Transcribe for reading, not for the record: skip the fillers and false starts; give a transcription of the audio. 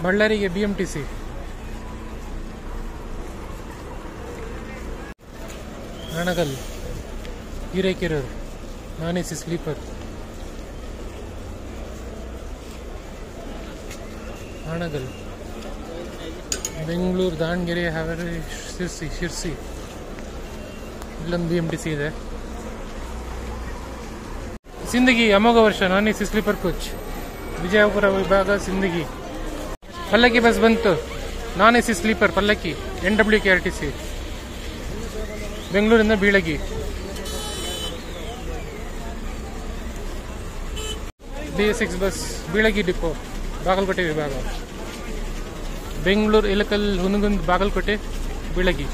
ಬಳ್ಳಾರಿಗೆ BMTC. Hanagal Hirekerur non-AC sleeper. Hanagal Bengaluru Davangere Haveri Sirsi ಇಲ್ಲೊಂದು BMTC ಇದೆ. ಸಿಂದಗಿ ಅಮೋಘ ವರ್ಷ non-AC ಸ್ಲೀಪರ್ ಕೋಚ್ ವಿಜಯಪುರ ವಿಭಾಗ ಸಿಂದಗಿ. ಪಲ್ಲಕ್ಕಿ ಬಸ್ ಬಂತು non-AC ಸ್ಲೀಪರ್ ಪಲ್ಲಕ್ಕಿ NWKRTC ಬೆಂಗಳೂರಿಂದ Bilagi. BS6 bus Bilagi depot Bagalkot ವಿಭಾಗ. ಬೆಂಗಳೂರು ಇಲಕಲ್ ಹುನಗುಂದ್ ಬಾಗಲಕೋಟೆ ಬೀಳಗಿ.